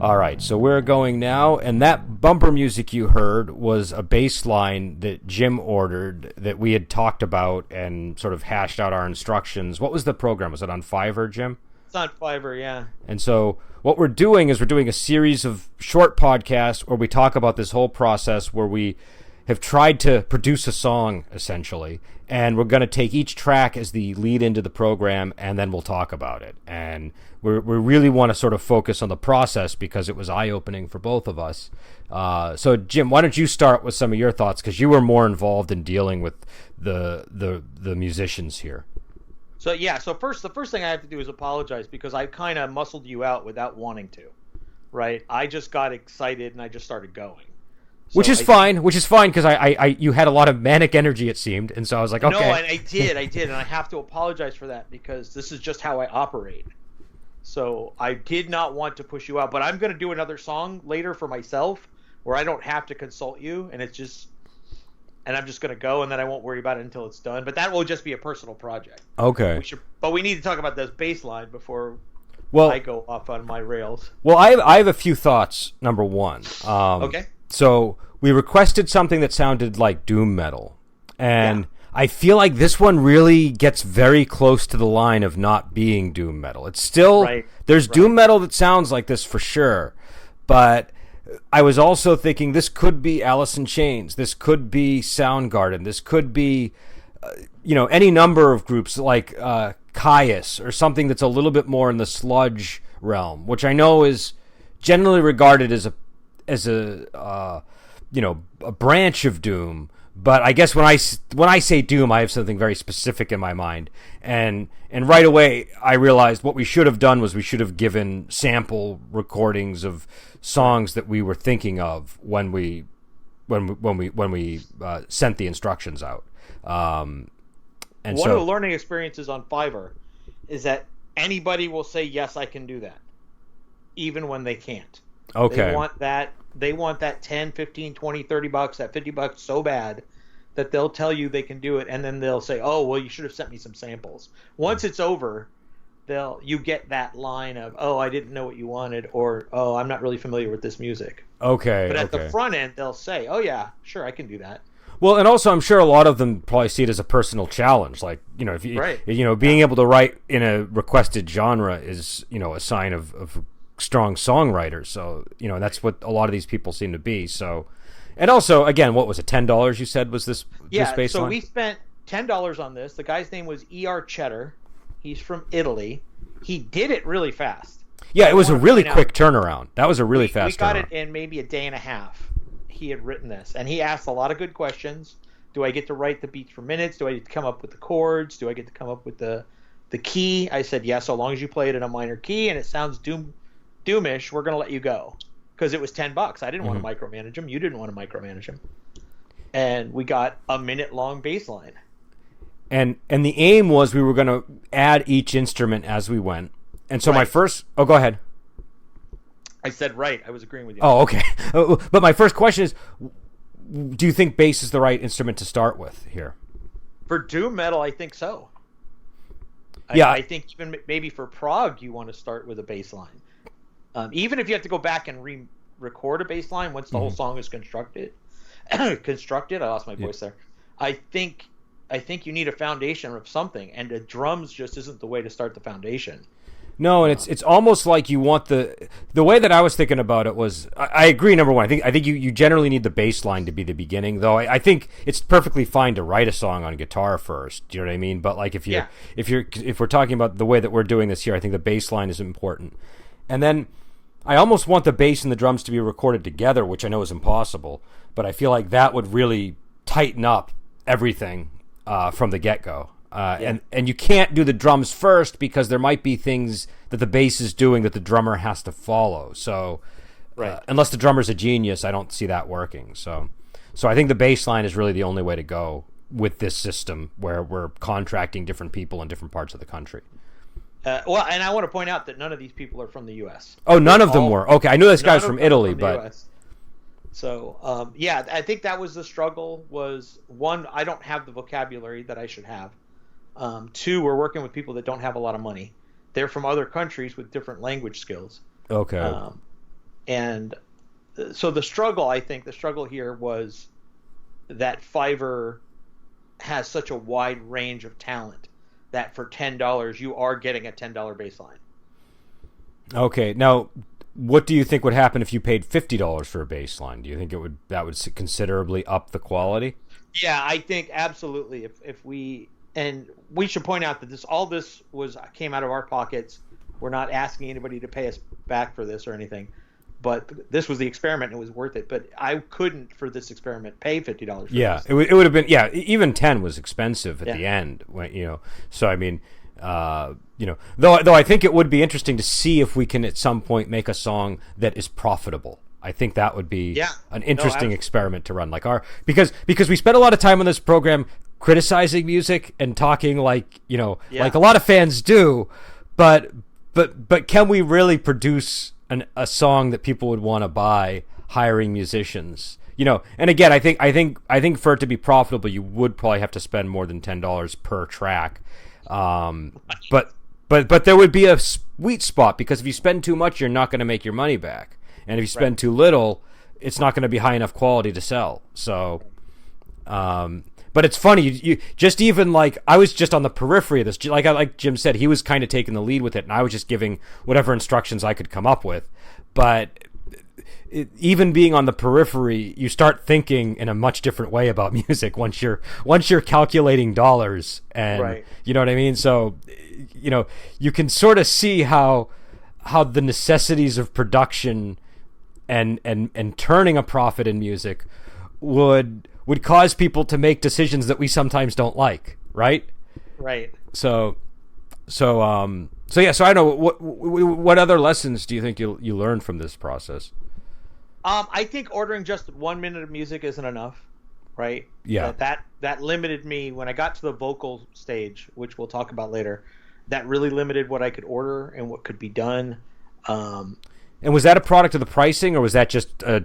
All right, so we're going now, and that bumper music you heard was a bass line that Jim ordered that we had talked about and sort of hashed out our instructions. What was the program? Was it on Fiverr, Jim? It's on Fiverr, yeah. And so what we're doing is we're doing a series of short podcasts where we talk about this whole process where we have tried to produce a song, essentially, and we're going to take each track as the lead into the program, and then we'll talk about it. And we really want to sort of focus on the process because it was eye-opening for both of us. So, Jim, why don't you start with some of your thoughts, because you were more involved in dealing with the musicians here. So the first thing I have to do is apologize because I kind of muscled you out without wanting to, right? I just got excited and I just started going. So which is fine because I you had a lot of manic energy, it seemed, and so I was like, okay. No, and I did, and I have to apologize for that because this is just how I operate. So I did not want to push you out, but I'm going to do another song later for myself where I don't have to consult you, and I'm just going to go, and then I won't worry about it until it's done. But that will just be a personal project. Okay. But we need to talk about this bass line before I go off on my rails. Well, I have a few thoughts. Number one. Okay. So we requested something that sounded like doom metal, and I feel like this one really gets very close to the line of not being doom metal. It's still there's doom metal that sounds like this for sure, but I was also thinking this could be Alice in Chains, this could be Soundgarden, this could be any number of groups like Caius or something that's a little bit more in the sludge realm, which I know is generally regarded as a branch of doom, but I guess when I say doom, I have something very specific in my mind, and right away I realized what we should have done was we should have given sample recordings of songs that we were thinking of when we sent the instructions out. One of the learning experiences on Fiverr is that anybody will say yes, I can do that, even when they can't. Okay. They want that 10, 15, 20, 30 bucks, that 50 bucks so bad that they'll tell you they can do it, and then they'll say, "Oh, well, you should have sent me some samples." Once it's over, you get that line of, "Oh, I didn't know what you wanted," or, "Oh, I'm not really familiar with this music." Okay. But at the front end, they'll say, "Oh yeah, sure, I can do that." Well, and also I'm sure a lot of them probably see it as a personal challenge. Like, if you, being able to write in a requested genre is, a sign of strong songwriters. So, that's what a lot of these people seem to be. So, and also, again, what was it, $10 you said was this bass so line? we spent $10 on this. The guy's name was E.R. Cheddar. He's from Italy. He did it really fast. Yeah, it was a really quick turnaround. That was a really fast turnaround. We got it in maybe a day and a half. He had written this, and he asked a lot of good questions. Do I get to write the beats for minutes? Do I get to come up with the chords? Do I get to come up with the key? I said, yes, so long as you play it in a minor key and it sounds doomish, we're going to let you go. Because it was $10. I didn't want to micromanage him. You didn't want to micromanage him. And we got a minute-long bass line. And the aim was we were going to add each instrument as we went. And so my first... Oh, go ahead. I said right. I was agreeing with you. Oh, okay. But my first question is, do you think bass is the right instrument to start with here? For doom metal, I think so. I think even maybe for prog, you want to start with a bass line. Even if you have to go back and re-record a bass line once the whole song is constructed. I lost my voice there. I think you need a foundation of something, and the drums just isn't the way to start the foundation. No, and it's almost like you want the way that I was thinking about it was I agree. Number one, I think you generally need the bass line to be the beginning, though. I think it's perfectly fine to write a song on guitar first. Do you know what I mean? But like if we're talking about the way that we're doing this here, I think the bass line is important, and then I almost want the bass and the drums to be recorded together, which I know is impossible, but I feel like that would really tighten up everything from the get-go. And you can't do the drums first because there might be things that the bass is doing that the drummer has to follow. So unless the drummer's a genius, I don't see that working. So I think the bass line is really the only way to go with this system where we're contracting different people in different parts of the country. And I want to point out that none of these people are from the U.S. Oh, none of them were. Okay, I knew this guy's from Italy, but... US. So, I think that was the struggle was, one, I don't have the vocabulary that I should have. Two, we're working with people that don't have a lot of money. They're from other countries with different language skills. Okay. And so the struggle, I think, the struggle here was that Fiverr has such a wide range of talent that for $10 you are getting a $10 baseline. Okay, now what do you think would happen if you paid $50 for a baseline? Do you think that would considerably up the quality? Yeah, I think absolutely. If we, and we should point out that all this came out of our pockets. We're not asking anybody to pay us back for this or anything, but this was the experiment and it was worth it. But I couldn't, for this experiment, pay $50 for Yeah, this. it would have been, yeah, even 10 was expensive at the end, so I mean, though I think it would be interesting to see if we can at some point make a song that is profitable. I think that would be an interesting experiment to run, because we spent a lot of time on this program criticizing music and talking like a lot of fans do, but can we really produce a song that people would want to buy, hiring musicians? And again, I think for it to be profitable, you would probably have to spend more than $10 per track. But there would be a sweet spot, because if you spend too much, you're not going to make your money back, and if you spend too little, it's not going to be high enough quality to sell. So, but it's funny, you just, even like, I was just on the periphery of this, like Jim said, he was kind of taking the lead with it, and I was just giving whatever instructions I could come up with. But even being on the periphery, you start thinking in a much different way about music once you're calculating dollars, and you know what I mean. So, you can sort of see how the necessities of production and turning a profit in music would cause people to make decisions that we sometimes don't like, right? Right. So yeah. So I know what other lessons do you think you learned from this process? I think ordering just 1 minute of music isn't enough, right? Yeah. That limited me when I got to the vocal stage, which we'll talk about later. That really limited what I could order and what could be done. And was that a product of the pricing, or was that just a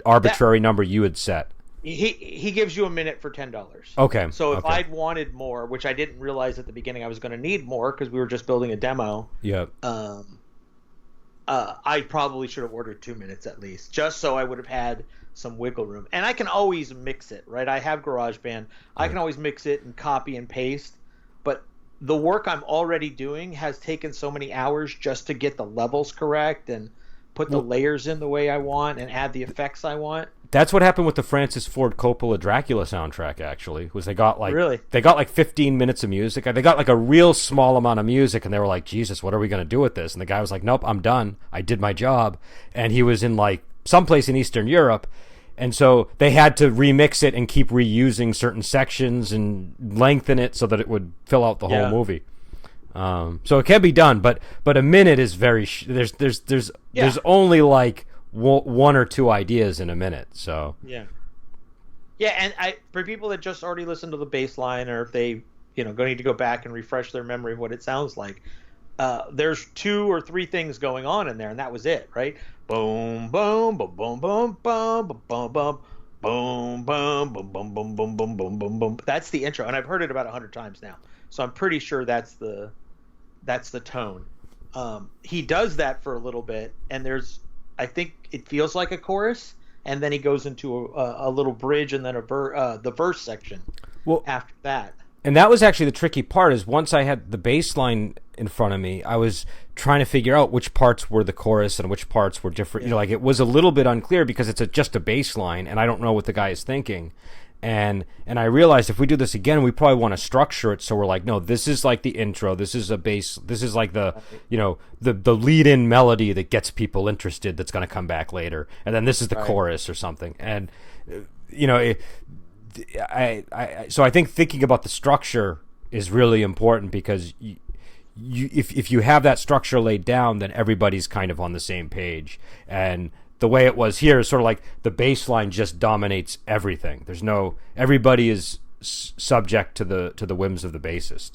arbitrary number you had set? He gives you a minute for $10. Okay. So if I'd wanted more, which I didn't realize at the beginning I was going to need more because we were just building a demo. Yeah. I probably should have ordered 2 minutes at least, just so I would have had some wiggle room. And I can always mix it, right? I have GarageBand. I can always mix it and copy and paste. But the work I'm already doing has taken so many hours just to get the levels correct and put the layers in the way I want and add the effects I want. That's what happened with the Francis Ford Coppola Dracula soundtrack, actually, was they got Really? 15 minutes of music. They got like a real small amount of music, and they were like, Jesus, what are we going to do with this? And the guy was like, nope, I'm done. I did my job. And he was in like someplace in Eastern Europe, and so they had to remix it and keep reusing certain sections and lengthen it so that it would fill out the whole movie. So it can be done, but a minute is very there's only like one or two ideas in a minute. So and for people that just already listened to the bass line, or if they need to go back and refresh their memory of what it sounds like, there's 2 or 3 things going on in there, and that was it, right? Boom, boom, boom, boom, boom, boom, boom, boom, boom. Boom, boom, boom, boom, boom, boom, boom, boom, boom, boom. That's the intro, and I've heard it about 100 times now, so I'm pretty sure that's the tone. He does that for a little bit, and I think it feels like a chorus, and then he goes into a little bridge, and then the verse section after that. And that was actually the tricky part, is once I had the bass line in front of me, I was trying to figure out which parts were the chorus and which parts were different. Like, it was a little bit unclear because it's just a bass line, and I don't know what the guy is thinking. And I realized if we do this again, we probably want to structure it so we're like, no, this is like the intro, this is a bass, this is like the the lead-in melody that gets people interested, that's going to come back later, and then this is the chorus or something. And so I think thinking about the structure is really important, because if you have that structure laid down, then everybody's kind of on the same page. And the way it was here is sort of like the bass line just dominates everything. Everybody is subject to the whims of the bassist,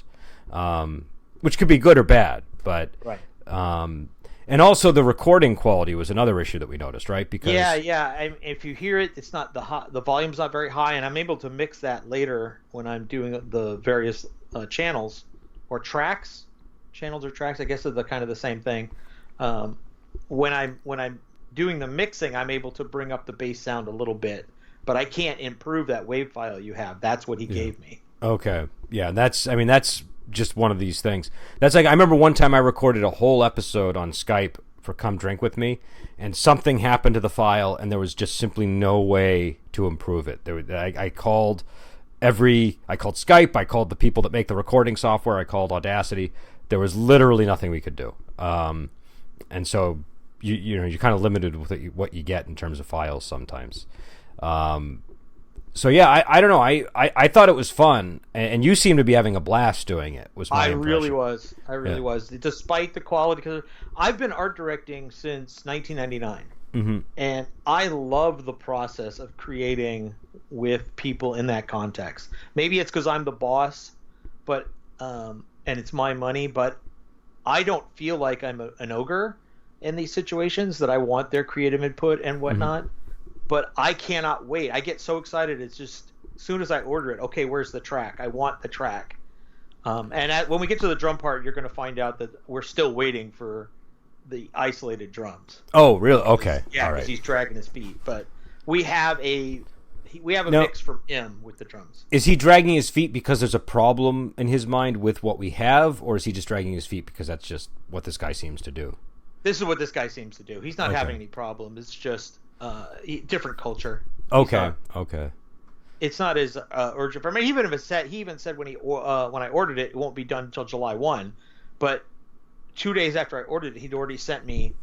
which could be good or bad. But and also the recording quality was another issue that we noticed, right? Because if you hear it, it's not the volume's not very high, and I'm able to mix that later when I'm doing the various channels or tracks. Channels or tracks, I guess, are the kind of the same thing. When I'm doing the mixing, I'm able to bring up the bass sound a little bit, but I can't improve that wave file you have. That's what he gave me. Okay. Yeah, that's just one of these things. That's like, I remember one time I recorded a whole episode on Skype for Come Drink With Me, and something happened to the file, and there was just simply no way to improve it. I called Skype, I called the people that make the recording software, I called Audacity. There was literally nothing we could do. And so you're kind of limited with what you get in terms of files sometimes. So yeah, I don't know. I thought it was fun, and you seem to be having a blast doing it. Was my impression. I really was. Despite the quality, because I've been art directing since 1999, and I love the process of creating with people in that context. Maybe it's because I'm the boss, but and it's my money, but I don't feel like I'm an ogre in these situations, that I want their creative input and whatnot. But I cannot wait. I get so excited. It's just, as soon as I order it, okay, where's the track? I want the track. When we get to the drum part, you're going to find out that we're still waiting for the isolated drums. Oh, really? Okay. Yeah, because he's dragging his feet. But we have a mix from him with the drums. Is he dragging his feet because there's a problem in his mind with what we have, or is he just dragging his feet because that's just what this guy seems to do? This is what this guy seems to do. He's not having any problem. It's just different culture. Okay. It's not as urgent for me. Even if it's set, he even said when I ordered it, it won't be done until July 1. But 2 days after I ordered it, he'd already sent me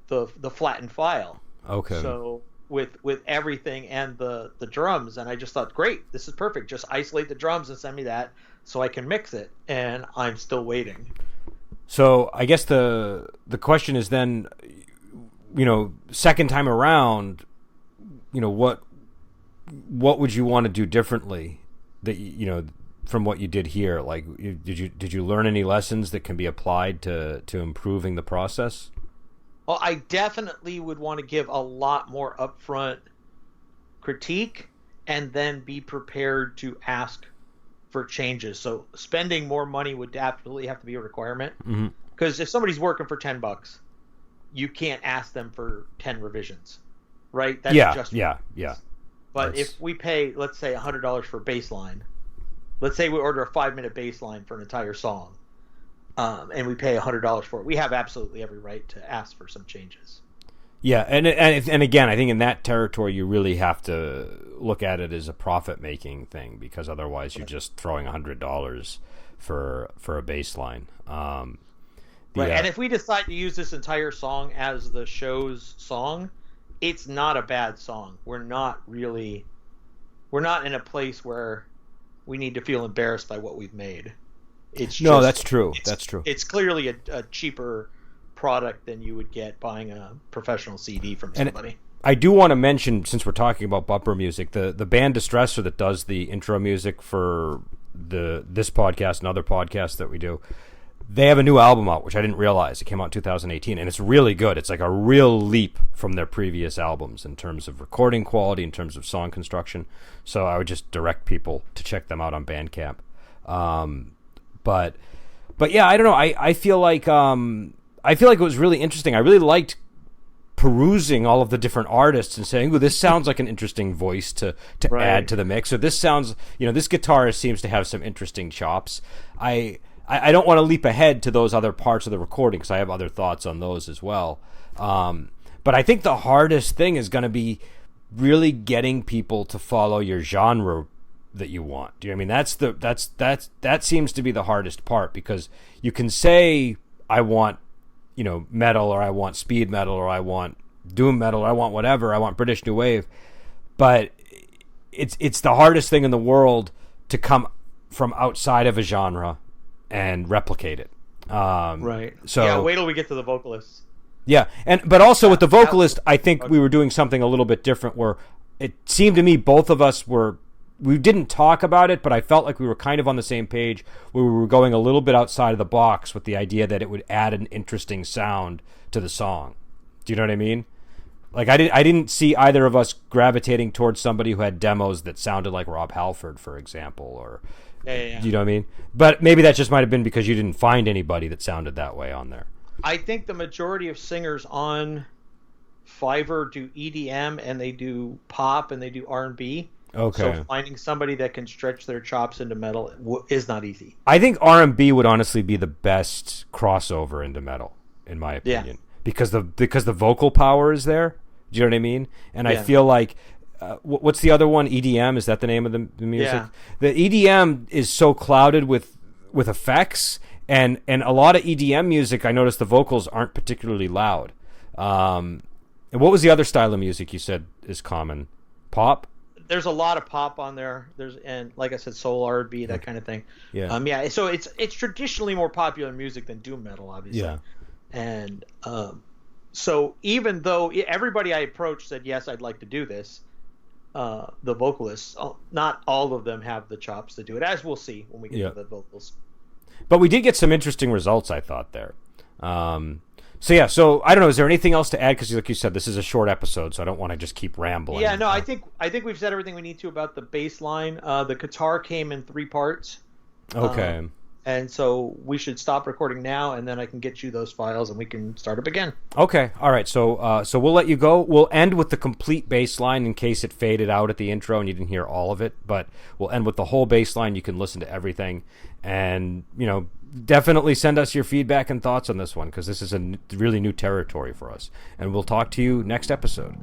the flattened file. Okay. So with everything and the drums, and I just thought, great, this is perfect. Just isolate the drums and send me that so I can mix it. And I'm still waiting. So I guess the question is then, second time around, what would you want to do differently that from what you did here? Like, did you learn any lessons that can be applied to improving the process? Well, I definitely would want to give a lot more upfront critique, and then be prepared to ask for changes. So spending more money would definitely have to be a requirement, because if somebody's working for $10, you can't ask them for 10 revisions, right? That's yeah. But if we pay, let's say, $100 for baseline, let's say we order a 5-minute baseline for an entire song, and we pay $100 for it, we have absolutely every right to ask for some changes. Yeah, and again, I think in that territory, you really have to look at it as a profit-making thing, because otherwise you're just throwing $100 for a baseline. Right, and if we decide to use this entire song as the show's song, it's not a bad song. We're not in a place where we need to feel embarrassed by what we've made. That's true. That's true. It's clearly a cheaper product than you would get buying a professional CD from somebody. And I do want to mention, since we're talking about bumper music, the band Distressor that does the intro music for this podcast and other podcasts that we do, they have a new album out, which I didn't realize. It came out in 2018, and it's really good. It's like a real leap from their previous albums in terms of recording quality, in terms of song construction. So I would just direct people to check them out on Bandcamp. But yeah, I don't know. I feel like it was really interesting. I really liked perusing all of the different artists and saying, "Ooh, this sounds like an interesting voice to add to the mix." Or this sounds, this guitarist seems to have some interesting chops. I don't want to leap ahead to those other parts of the recording, because I have other thoughts on those as well. But I think the hardest thing is going to be really getting people to follow your genre that you want. Do you know what I mean? That seems to be the hardest part, because you can say, I want, metal, or I want speed metal, or I want doom metal, or I want whatever, I want British New Wave, but it's the hardest thing in the world to come from outside of a genre and replicate it. Right. So yeah, wait till we get to the vocalists. Yeah, but also with the vocalist, I think we were doing something a little bit different, where it seemed to me both of us we didn't talk about it, but I felt like we were kind of on the same page, where we were going a little bit outside of the box with the idea that it would add an interesting sound to the song. Do you know what I mean? Like, I didn't see either of us gravitating towards somebody who had demos that sounded like Rob Halford, for example, or yeah. Do you know what I mean? But maybe that just might have been because you didn't find anybody that sounded that way on there. I think the majority of singers on Fiverr do EDM and they do pop and they do R&B. Okay. So finding somebody that can stretch their chops into metal is not easy. I think R&B would honestly be the best crossover into metal, in my opinion, because the vocal power is there. Do you know what I mean? And I feel like what's the other one? EDM, is that the name of the music? Yeah. The EDM is so clouded with effects, and a lot of EDM music, I noticed the vocals aren't particularly loud. And what was the other style of music you said is common? Pop? There's a lot of pop on there. And like I said, soul, R&B, that kind of thing. Yeah. So it's traditionally more popular music than doom metal, obviously. Yeah. And so even though everybody I approached said yes, I'd like to do this, the vocalists, not all of them have the chops to do it, as we'll see when we get to the vocals. But we did get some interesting results, I thought, there. So I don't know. Is there anything else to add? Because like you said, this is a short episode, so I don't want to just keep rambling. Yeah, no, I think we've said everything we need to about the bass line. The guitar came in 3 parts. Okay. And so we should stop recording now, and then I can get you those files, and we can start up again. Okay. All right. So we'll let you go. We'll end with the complete bass line in case it faded out at the intro and you didn't hear all of it. But we'll end with the whole bass line. You can listen to everything, and definitely send us your feedback and thoughts on this one, because this is a really new territory for us. And we'll talk to you next episode.